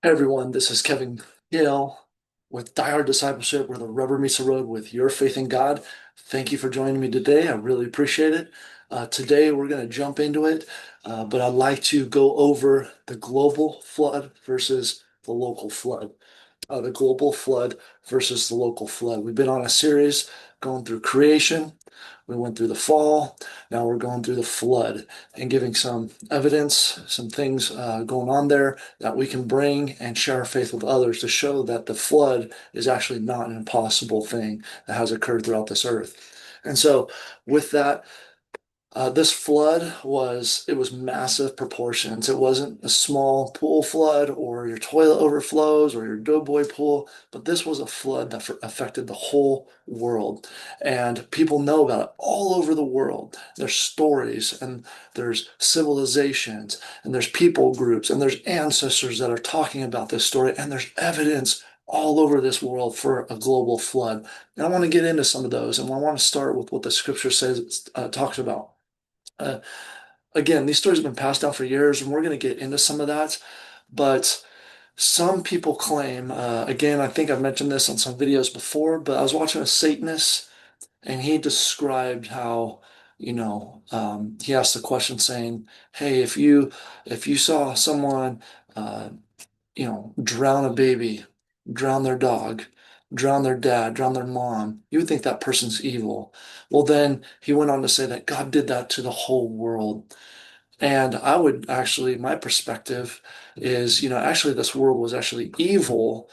Hey everyone, this is Kevin Gale with Die Hard Discipleship, where the rubber meets the road with your faith in God. Thank you for joining me today. I really appreciate it. Today we're going to jump into it, but I'd like to go over the global flood versus the local flood. The global flood versus the local flood. We've been on a series going through creation. We went through the fall. Now we're going through the flood and giving some evidence, some things going on there that we can bring and share our faith with others to show that the flood is actually not an impossible thing that has occurred throughout this earth. And so, with that, this flood was massive proportions. It wasn't a small pool flood or your toilet overflows or your doughboy pool, but this was a flood that affected the whole world. And people know about it all over the world. There's stories and there's civilizations and there's people groups and there's ancestors that are talking about this story and there's evidence all over this world for a global flood. And I want to get into some of those, and I want to start with what the scripture says, talks about. Uh, Again, these stories have been passed down for years, and we're going to get into some of that. But some people claim, again, I think I've mentioned this on some videos before, but I was watching a Satanist, and he described how, he asked the question saying, "Hey, if you saw someone, uh, drown a baby, drown their dog, drown their dad, drown their mom, you would think that person's evil." Well, then he went on to say that God did that to the whole world. And I would actually, my perspective is, actually this world was actually evil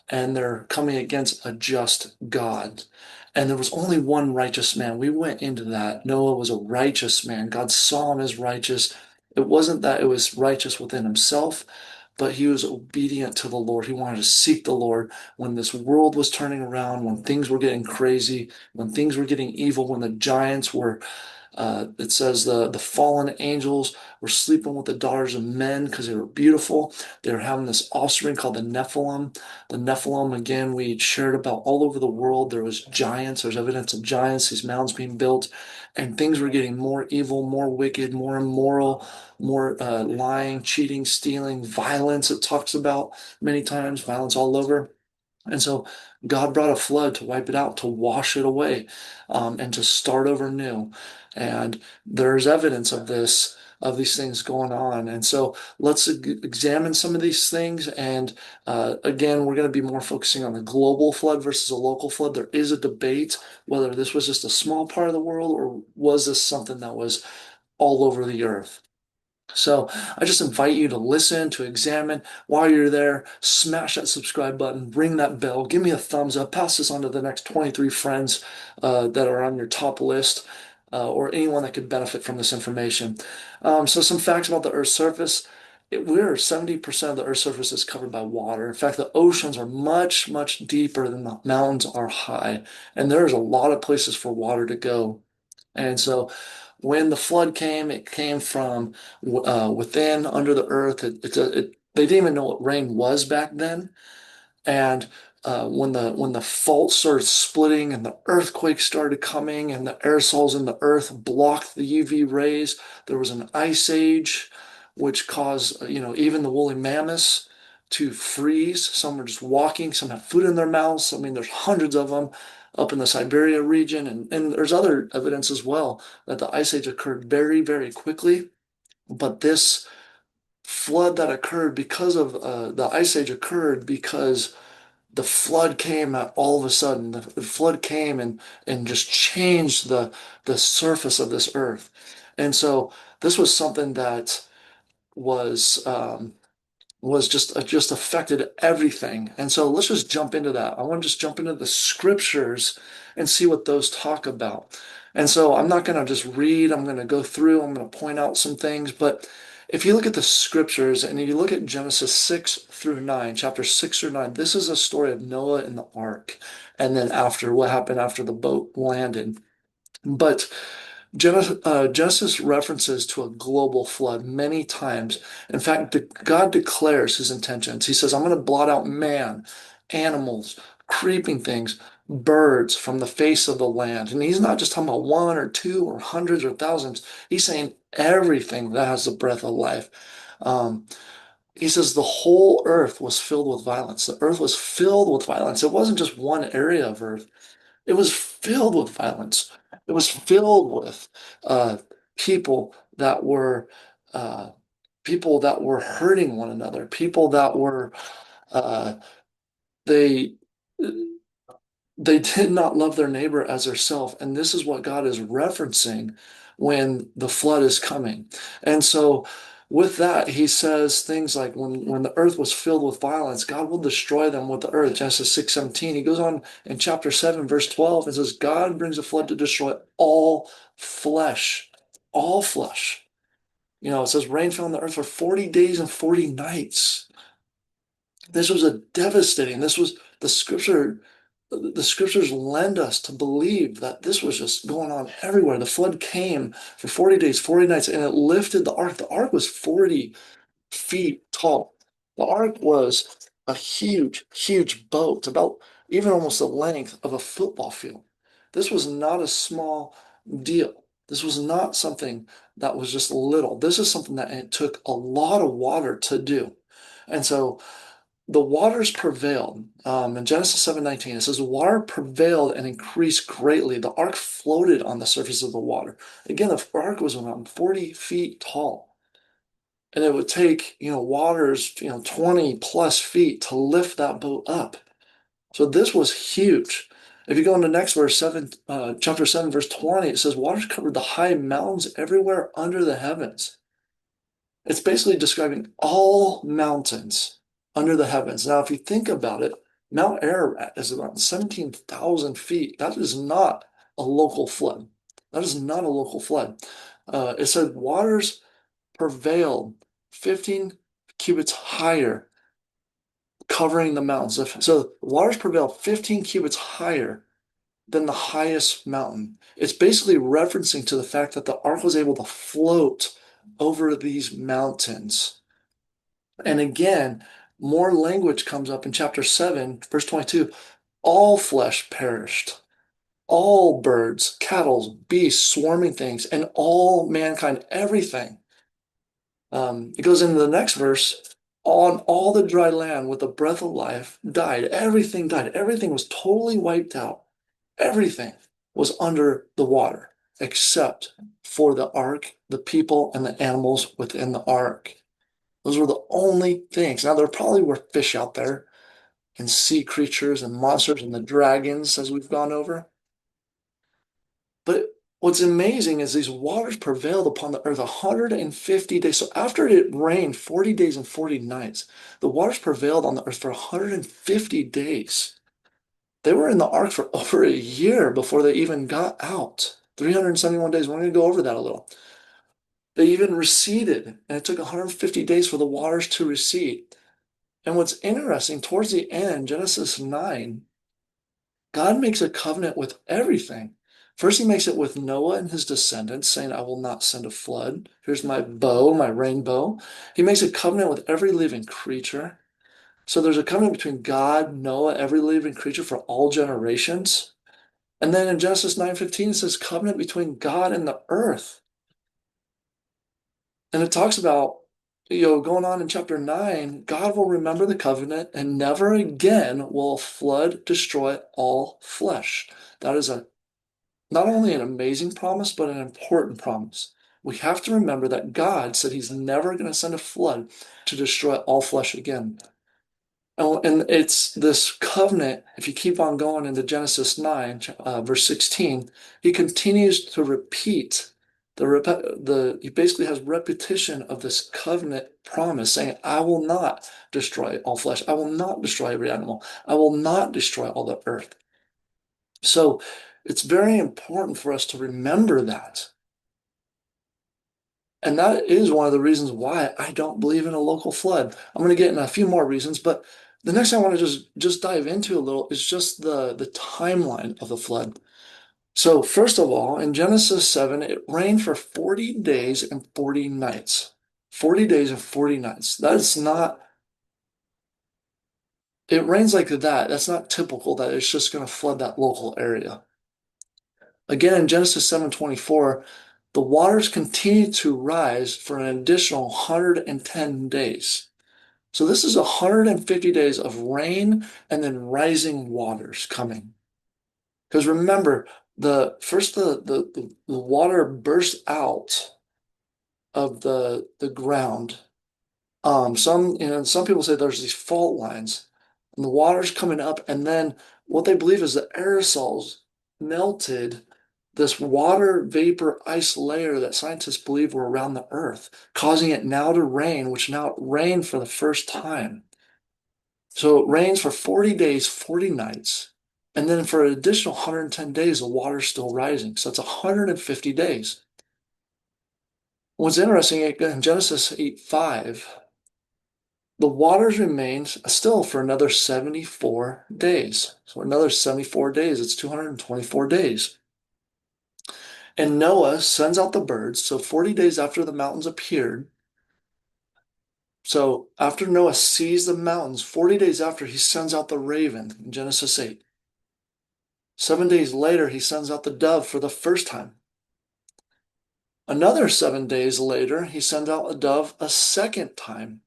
and they're coming against a just God. And there was only one righteous man. We went into that. Noah was a righteous man. God saw him as righteous. It wasn't that it was righteous within himself, but he was obedient to the Lord. He wanted to seek the Lord when this world was turning around, when things were getting crazy, when things were getting evil, when the giants were it says the fallen angels were sleeping with the daughters of men because they were beautiful. They were having this offspring called the Nephilim. The Nephilim, again, we shared about all over the world. There was giants. There's evidence of giants, these mounds being built, and things were getting more evil, more wicked, more immoral, more lying, cheating, stealing, violence. It talks about many times, violence all over. And so God brought a flood to wipe it out, to wash it away, and to start over new. And there's evidence of this, of these things going on. And so let's examine some of these things. And again, we're going to be more focusing on the global flood versus a local flood. There is a debate whether this was just a small part of the world or was this something that was all over the earth. So I just invite you to listen, to examine. While you're there, smash that subscribe button, ring that bell, give me a thumbs up, pass this on to the next 23 friends that are on your top list, or anyone that could benefit from this information. So some facts about the Earth's surface. We're 70% of the Earth's surface is covered by water. In fact, the oceans are much, much deeper than the mountains are high. And there's a lot of places for water to go. And so when the flood came, it came from within, under the earth. They didn't even know what rain was back then. And when the fault started splitting and the earthquakes started coming and the aerosols in the earth blocked the UV rays, there was an ice age, which caused even the woolly mammoths to freeze. Some were just walking, some have food in their mouths. I mean, there's hundreds of them up in the Siberia region, and there's other evidence as well that the ice age occurred very, very quickly. But this flood that occurred because of the ice age occurred because the flood came all of a sudden. The flood came and just changed the surface of this earth. And so this was something that was just affected everything. And so let's just jump into that. I want to just jump into the scriptures and see what those talk about. And so I'm not going to just read, I'm going to go through, I'm going to point out some things, but if you look at the scriptures and you look at Genesis 6 through 9, chapter 6 through 9, this is a story of Noah and the ark, and then after what happened after the boat landed. But Genesis references to a global flood many times. In fact, God declares his intentions. He says, I'm going to blot out man, animals, creeping things, birds from the face of the land. And he's not just talking about one or two or hundreds or thousands. He's saying everything that has the breath of life. Um, He says the whole earth was filled with violence. The earth was filled with violence. It wasn't just one area of earth. It was filled with violence. It was filled with uh, people that were uh, people that were hurting one another, people that were uh, they they did not love their neighbor as their self. And this is what God is referencing when the flood is coming. And so with that, he says things like when the earth was filled with violence, God will destroy them with the earth. Genesis 6:17. He goes on in chapter 7, verse 12, and says, God brings a flood to destroy all flesh. All flesh. It says rain fell on the earth for 40 days and 40 nights. This was a devastating, this was the scriptures lend us to believe that this was just going on everywhere. The flood came for 40 days, 40 nights, and it lifted the ark. The ark was 40 feet tall. The ark was a huge, huge boat, about even almost the length of a football field. This was not a small deal. This was not something that was just little. This is something that it took a lot of water to do. And so the waters prevailed. In Genesis 7:19, it says, the water prevailed and increased greatly. The ark floated on the surface of the water. Again, the ark was around 40 feet tall. And it would take, waters, 20 plus feet to lift that boat up. So this was huge. If you go into the next verse, chapter 7, verse 20, it says, waters covered the high mountains everywhere under the heavens. It's basically describing all mountains under the heavens. Now, if you think about it, Mount Ararat is about 17,000 feet. That is not a local flood. That is not a local flood. It said waters prevailed 15 cubits higher, covering the mountains. So waters prevailed 15 cubits higher than the highest mountain. It's basically referencing to the fact that the ark was able to float over these mountains. And again, more language comes up in chapter 7, verse 22. All flesh perished, all birds, cattle, beasts, swarming things, and all mankind, everything. It goes into the next verse. On all the dry land with the breath of life died. Everything died. Everything was totally wiped out. Everything was under the water except for the ark, the people, and the animals within the ark. Those were the only things. Now, there probably were fish out there and sea creatures and monsters and the dragons, as we've gone over. But what's amazing is these waters prevailed upon the earth 150 days. So after it rained 40 days and 40 nights, the waters prevailed on the earth for 150 days. They were in the ark for over a year before they even got out. 371 days. We're going to go over that a little. They even receded, and it took 150 days for the waters to recede. And what's interesting, towards the end, Genesis 9, God makes a covenant with everything. First, he makes it with Noah and his descendants, saying, I will not send a flood. Here's my bow, my rainbow. He makes a covenant with every living creature. So there's a covenant between God, Noah, every living creature for all generations. And then in Genesis 9:15, it says covenant between God and the earth. And it talks about, going on in chapter 9, God will remember the covenant and never again will a flood destroy all flesh. That is not only an amazing promise, but an important promise. We have to remember that God said he's never going to send a flood to destroy all flesh again. And it's this covenant, if you keep on going into Genesis 9, verse 16, he continues to repeat he basically has repetition of this covenant promise saying, I will not destroy all flesh. I will not destroy every animal. I will not destroy all the earth. So it's very important for us to remember that. And that is one of the reasons why I don't believe in a local flood. I'm going to get in a few more reasons, but the next thing I want to just dive into a little is just the timeline of the flood. So first of all, in Genesis 7, it rained for 40 days and 40 nights. 40 days and 40 nights. That's not, it rains like that. That's not typical that it's just going to flood that local area. Again, in Genesis 7:24, the waters continued to rise for an additional 110 days. So this is 150 days of rain and then rising waters coming. Because remember, the water burst out of the ground. Some people say there's these fault lines, and the water's coming up, and then what they believe is the aerosols melted this water vapor ice layer that scientists believe were around the Earth, causing it now to rain, which now it rained for the first time. So it rains for 40 days, 40 nights, and then for an additional 110 days, the water's still rising. So it's 150 days. What's interesting in Genesis 8:5, the waters remain still for another 74 days. So another 74 days, it's 224 days. And Noah sends out the birds. So 40 days after the mountains appeared, so after Noah sees the mountains, 40 days after, he sends out the raven in Genesis 8. 7 days later, he sends out the dove for the first time. Another 7 days later, he sends out a dove a second time.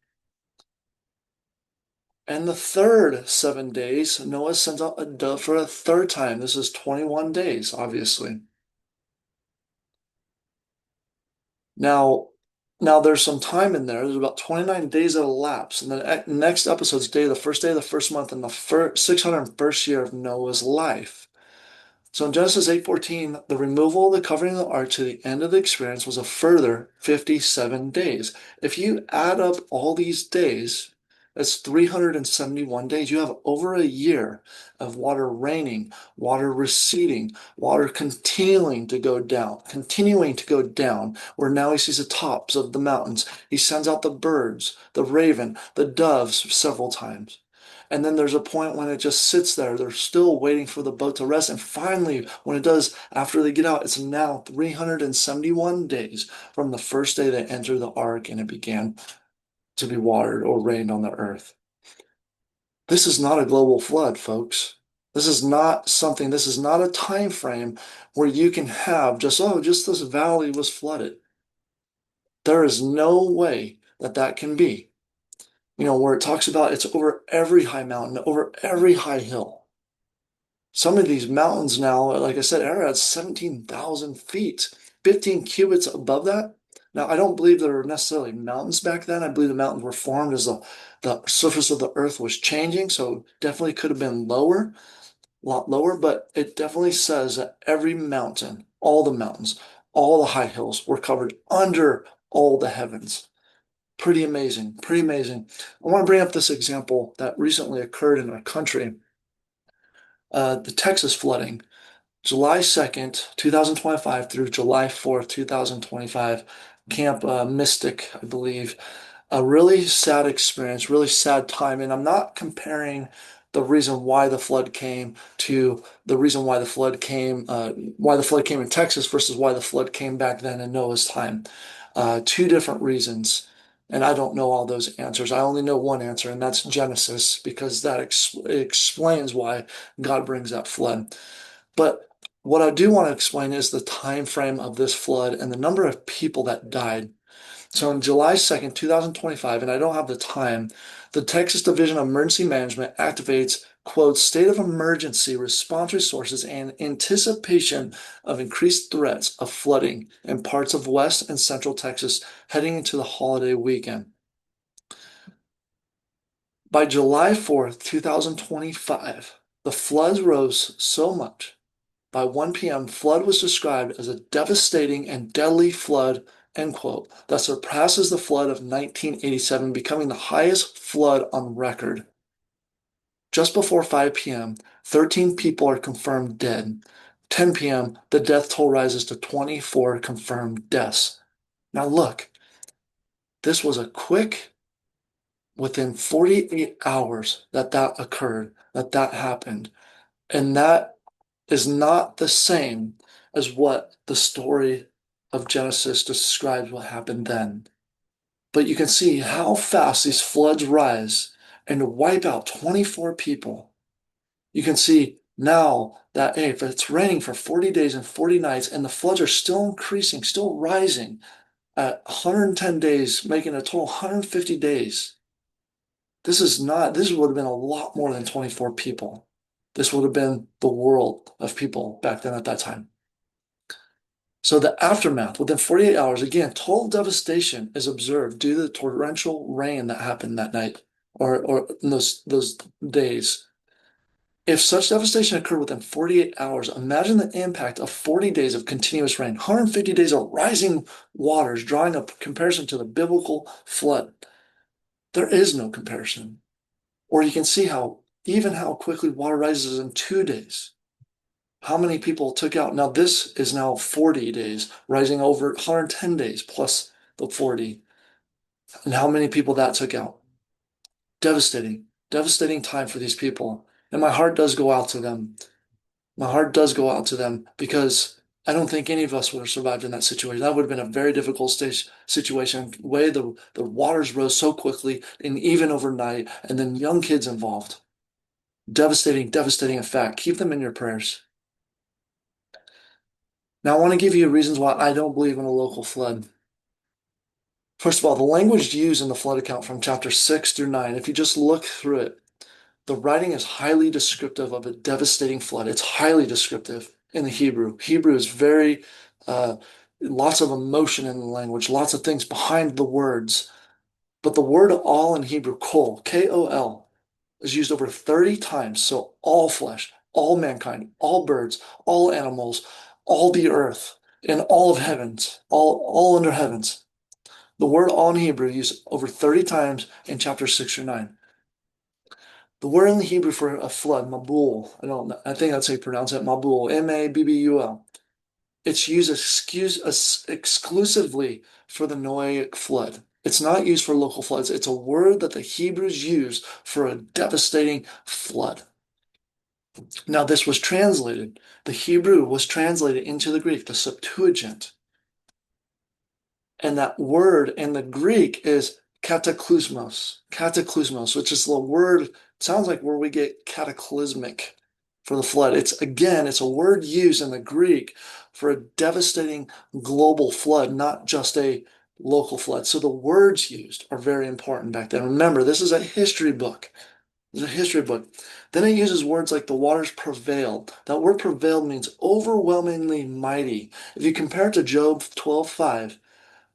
And the third 7 days, Noah sends out a dove for a third time. This is 21 days, obviously. Now, now there's some time in there. There's about 29 days that elapse. And the next episode's day of the first month in the 601st year of Noah's life. So in Genesis 8:14, the removal of the covering of the ark to the end of the experience was a further 57 days. If you add up all these days, that's 371 days. You have over a year of water raining, water receding, water continuing to go down, where now he sees the tops of the mountains. He sends out the birds, the raven, the doves several times. And then there's a point when it just sits there. They're still waiting for the boat to rest. And finally, when it does, after they get out, it's now 371 days from the first day they entered the ark and it began to be watered or rained on the earth. This is not a global flood, folks. This is not a time frame where you can have just this valley was flooded. There is no way that that can be. Where it talks about it's over every high mountain, over every high hill. Some of these mountains now, like I said, are at 17,000 feet, 15 cubits above that. Now, I don't believe there were necessarily mountains back then. I believe the mountains were formed as the surface of the earth was changing. So definitely could have been lower, a lot lower, but it definitely says that every mountain, all the mountains, all the high hills were covered under all the heavens. Pretty amazing, pretty amazing. I want to bring up this example that recently occurred in our country, the Texas flooding. July 2nd, 2025 through July 4th, 2025, Camp Mystic, I believe. A really sad experience, really sad time. And I'm not comparing the reason why the flood came to the reason why the flood came in Texas versus why the flood came back then in Noah's time. Two different reasons. And I don't know all those answers. I only know one answer, and that's Genesis, because that explains why God brings that flood. But what I do want to explain is the time frame of this flood and the number of people that died. So on July 2nd, 2025, and I don't have the time, the Texas Division of Emergency Management activates, quote, state of emergency response resources in anticipation of increased threats of flooding in parts of West and Central Texas heading into the holiday weekend. By July 4th, 2025, the floods rose so much. By 1 p.m., flood was described as a devastating and deadly flood, end quote, that surpasses the flood of 1987, becoming the highest flood on record. Just before 5 p.m., 13 people are confirmed dead. 10 p.m., the death toll rises to 24 confirmed deaths. Now look, this was a quick, within 48 hours that occurred, that happened. And that is not the same as what the story of Genesis describes what happened then. But you can see how fast these floods rise and wipe out 24 people. You can see now that, hey, if it's raining for 40 days and 40 nights and the floods are still increasing, still rising at 110 days, making a total 150 days, This would have been a lot more than 24 people. This would have been the world of people back then at that time. So the aftermath, within 48 hours, again, total devastation is observed due to the torrential rain that happened that night or in those days. If such devastation occurred within 48 hours, imagine the impact of 40 days of continuous rain, 150 days of rising waters, drawing a comparison to the biblical flood. There is no comparison. Or you can see how quickly water rises in 2 days. How many people took out? Now this is now 40 days, rising over 110 days plus the 40. And how many people that took out? Devastating, devastating time for these people. And my heart does go out to them. My heart does go out to them because I don't think any of us would have survived in that situation. That would have been a very difficult situation. The way the waters rose so quickly and even overnight, and then young kids involved. Devastating, devastating effect. Keep them in your prayers. Now, I want to give you reasons why I don't believe in a local flood. First of all, the language used in the flood account from chapter 6 through 9, if you just look through it, the writing is highly descriptive of a devastating flood. It's highly descriptive in the Hebrew. Hebrew is very, uh, lots of emotion in the language, lots of things behind the words. But the word all in Hebrew, kol, K-O-L, is used over 30 times. So all flesh, all mankind, all birds, all animals, all the earth, and all of heavens, all under heavens. The word all in Hebrew used over 30 times in chapter 6 or 9. The word in the Hebrew for a flood, mabul, I think that's how you pronounce it, mabul, M-A-B-B-U-L. It's used exclusively for the Noahic flood. It's not used for local floods. It's a word that the Hebrews used for a devastating flood. Now, this was translated. The Hebrew was translated into the Greek, the Septuagint. And that word in the Greek is cataclysmos, which is the word, sounds like where we get cataclysmic for the flood. It's a word used in the Greek for a devastating global flood, not just a local flood. So the words used are very important back then. Remember, this is a history book. It's a history book. Then it uses words like the waters prevailed. That word prevailed means overwhelmingly mighty. If you compare it to Job 12:5,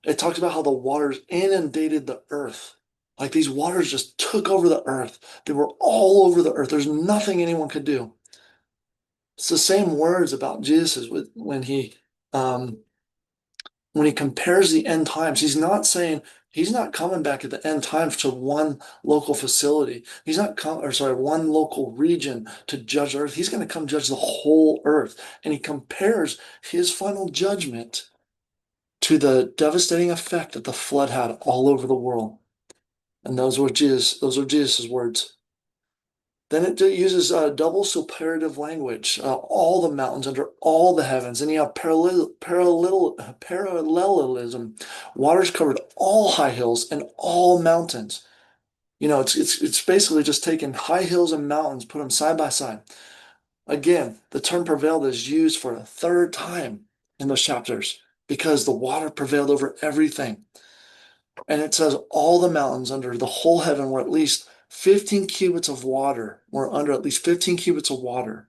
it talks about how the waters inundated the earth. Like these waters just took over the earth. They were all over the earth. There's nothing anyone could do. It's the same words about Jesus um, when he compares the end times. He's not saying he's not coming back at the end times to one local facility. He's not one local region to judge earth. He's going to come judge the whole earth. And he compares his final judgment to the devastating effect that the flood had all over the world. And those were Jesus's words. Then it uses double superlative language, all the mountains under all the heavens. And you have parallelism. Waters covered all high hills and all mountains. It's basically just taking high hills and mountains, put them side by side. Again, the term prevailed is used for a third time in those chapters because the water prevailed over everything. And it says all the mountains under the whole heaven were at least 15 cubits of water, or under at least 15 cubits of water.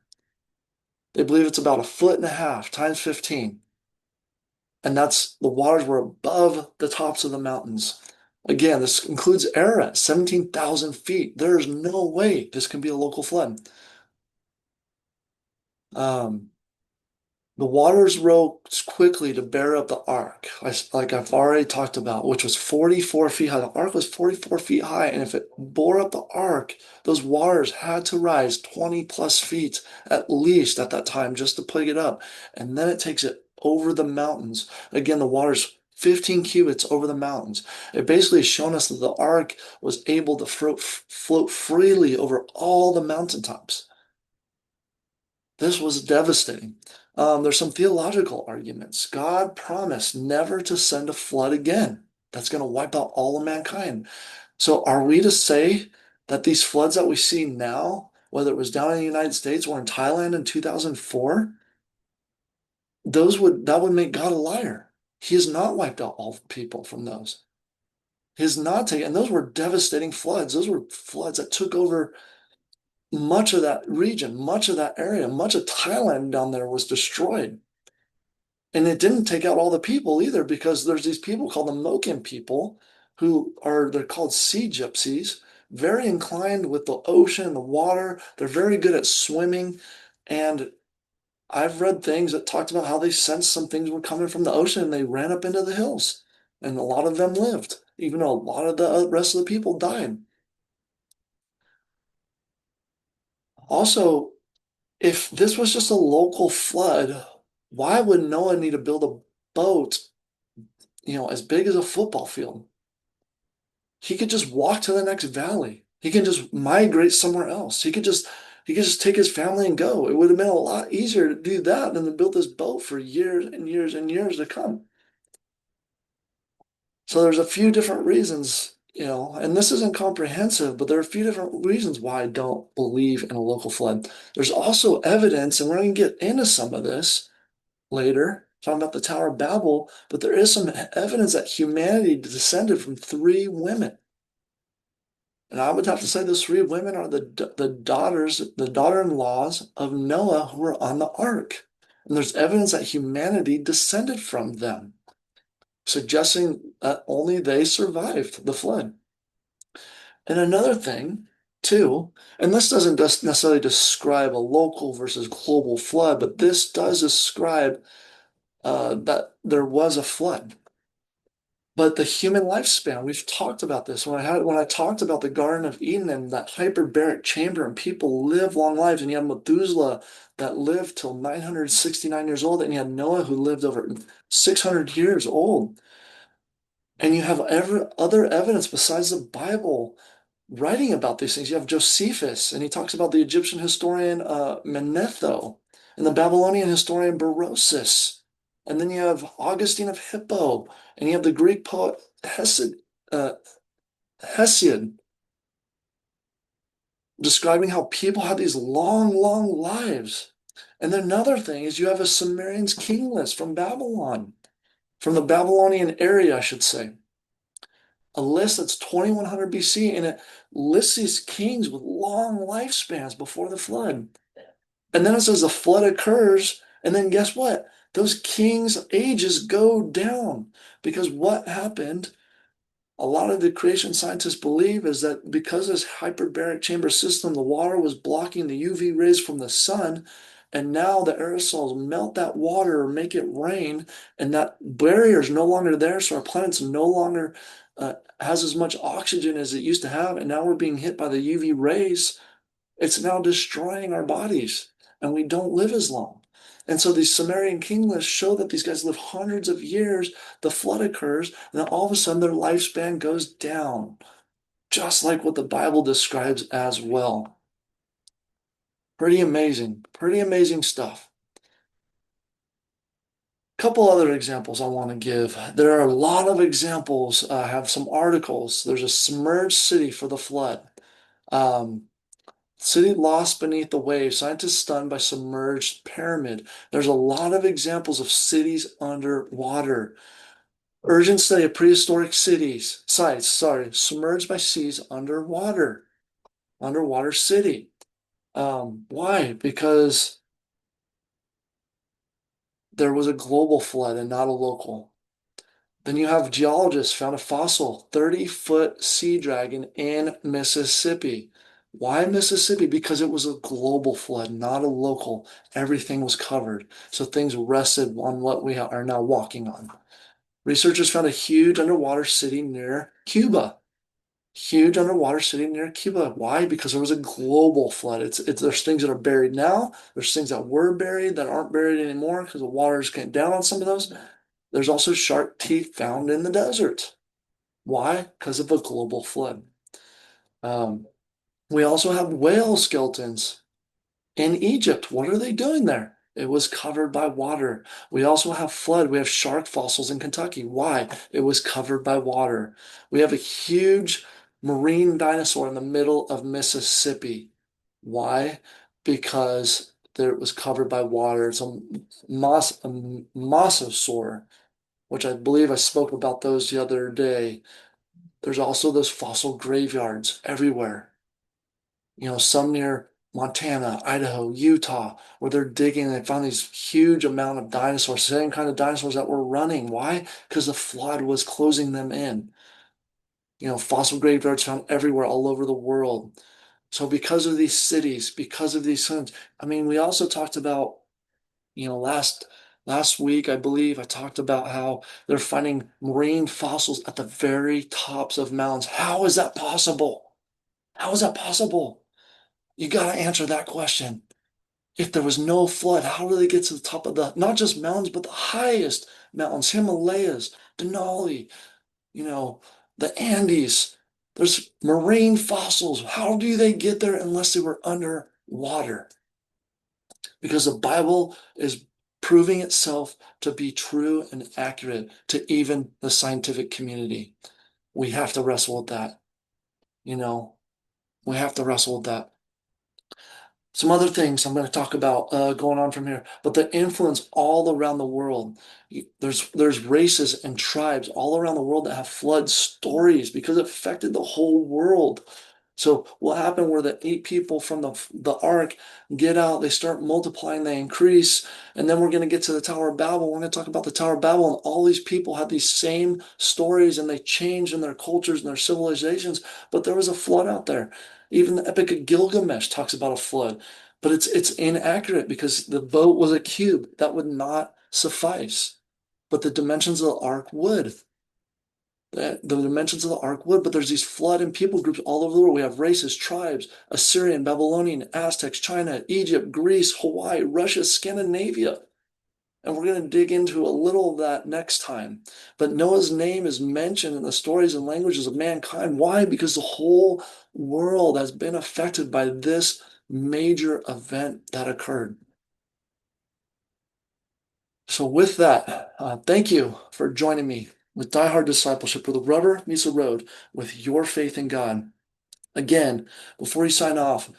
They believe it's about 1.5 feet times 15. And that's the waters were above the tops of the mountains. Again, this includes Ararat, 17,000 feet. There's no way this can be a local flood. Um, The waters rose quickly to bear up the ark, like I've already talked about, which was 44 feet high. The ark was 44 feet high, and if it bore up the ark, those waters had to rise 20 plus feet at least at that time just to pick it up. And then it takes it over the mountains. Again, the water's 15 cubits over the mountains. It basically has shown us that the ark was able to float freely over all the mountaintops. This was devastating. There's some theological arguments. God promised never to send a flood again. That's going to wipe out all of mankind. So are we to say that these floods that we see now, whether it was down in the United States or in Thailand in 2004, that would make God a liar. He has not wiped out all people from those. His not taking, and those were devastating floods. Those were floods that took over much of that region, much of that area, much of Thailand down there was destroyed. And it didn't take out all the people either, because there's these people called the Moken people they're called sea gypsies, very inclined with the ocean and the water. They're very good at swimming. And I've read things that talked about how they sensed some things were coming from the ocean and they ran up into the hills. And a lot of them lived, even though a lot of the rest of the people died. Also, if this was just a local flood, why would Noah need to build a boat, as big as a football field? He could just walk to the next valley. He can just migrate somewhere else. He could just take his family and go. It would have been a lot easier to do that than to build this boat for years and years and years to come. So there's a few different reasons, and this isn't comprehensive, but there are a few different reasons why I don't believe in a local flood. There's also evidence, and we're going to get into some of this later, talking about the Tower of Babel, but there is some evidence that humanity descended from three women. And I would have to say those three women are the daughter-in-laws of Noah who were on the ark. And there's evidence that humanity descended from them, suggesting that only they survived the flood. And another thing, too, and this doesn't just necessarily describe a local versus global flood, but this does describe that there was a flood. But the human lifespan, we've talked about this. When I talked about the Garden of Eden and that hyperbaric chamber, and people live long lives, and you have Methuselah that lived till 969 years old, and you had Noah who lived over 600 years old. And you have every other evidence besides the Bible writing about these things. You have Josephus, and he talks about the Egyptian historian Manetho and the Babylonian historian Berosus. And then you have Augustine of Hippo, and you have the Greek poet uh, Hesiod, describing how people had these long, long lives. And then another thing is you have a Sumerian's king list from Babylon, from the Babylonian area, I should say. A list that's 2100 BC, and it lists these kings with long lifespans before the flood. And then it says the flood occurs, and then guess what? Those kings' ages go down because what happened, a lot of the creation scientists believe, is that because this hyperbaric chamber system, the water was blocking the UV rays from the sun, and now the aerosols melt that water or make it rain, and that barrier is no longer there, so our planet's no longer has as much oxygen as it used to have, and now we're being hit by the UV rays. It's now destroying our bodies, and we don't live as long. And so these Sumerian king lists show that these guys live hundreds of years. The flood occurs, and then all of a sudden their lifespan goes down, just like what the Bible describes as well. Pretty amazing stuff. Couple other examples I want to give. There are a lot of examples. I have some articles. There's a submerged city for the flood. Um, City lost beneath the waves. Scientists stunned by submerged pyramid. There's a lot of examples of cities underwater. Urgent study of prehistoric sites, submerged by seas underwater. Underwater city. Why? Because there was a global flood and not a local. Then you have geologists found a fossil, 30-foot sea dragon in Mississippi. Why Mississippi? Because it was a global flood, not a local. Everything was covered. So things rested on what we are now walking on. Researchers found a huge underwater city near Cuba. Huge underwater city near Cuba. Why? Because there was a global flood. There's things that are buried now. There's things that were buried that aren't buried anymore because the water's getting down on some of those. There's also shark teeth found in the desert. Why? Because of a global flood. Um, we also have whale skeletons in Egypt. What are they doing there? It was covered by water. We also have flood. We have shark fossils in Kentucky. Why? It was covered by water. We have a huge marine dinosaur in the middle of Mississippi. Why? Because there it was covered by water. It's a mosasaur, which I believe I spoke about those the other day. There's also those fossil graveyards everywhere. Some near Montana, Idaho, Utah, where they're digging and they found these huge amount of dinosaurs, same kind of dinosaurs that were running. Why? Because the flood was closing them in. Fossil graveyards found everywhere, all over the world. So because of these cities, because of these things, I mean, we also talked about, last week, I believe I talked about how they're finding marine fossils at the very tops of mountains. How is that possible? How is that possible? You got to answer that question. If there was no flood, how do they get to the top of the, not just mountains, but the highest mountains, Himalayas, Denali, you know, the Andes? There's marine fossils. How do they get there unless they were underwater? Because the Bible is proving itself to be true and accurate to even the scientific community. We have to wrestle with that. You know, we have to wrestle with that. Some other things I'm going to talk about going on from here, but the influence all around the world. There's races and tribes all around the world that have flood stories because it affected the whole world. So what happened were the 8 people from the ark get out, they start multiplying, they increase, and then we're going to get to the Tower of Babel. We're going to talk about the Tower of Babel, and all these people had these same stories, and they changed in their cultures and their civilizations. But there was a flood out there. Even the Epic of Gilgamesh talks about a flood, but it's inaccurate because the boat was a cube. That would not suffice. But the dimensions of the ark would. The dimensions of the ark would, but there's these flood and people groups all over the world. We have races, tribes, Assyrian, Babylonian, Aztecs, China, Egypt, Greece, Hawaii, Russia, Scandinavia. And we're going to dig into a little of that next time. But Noah's name is mentioned in the stories and languages of mankind. Why? Because the whole world has been affected by this major event that occurred. So, with that, thank you for joining me with Die Hard Discipleship, where the rubber meets the road with your faith in God. Again, before you sign off,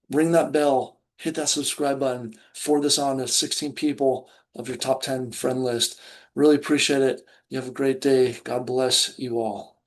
ring that bell, hit that subscribe button, forward this on to 16 people of your top 10 friend list. Really appreciate it. You have a great day. God bless you all.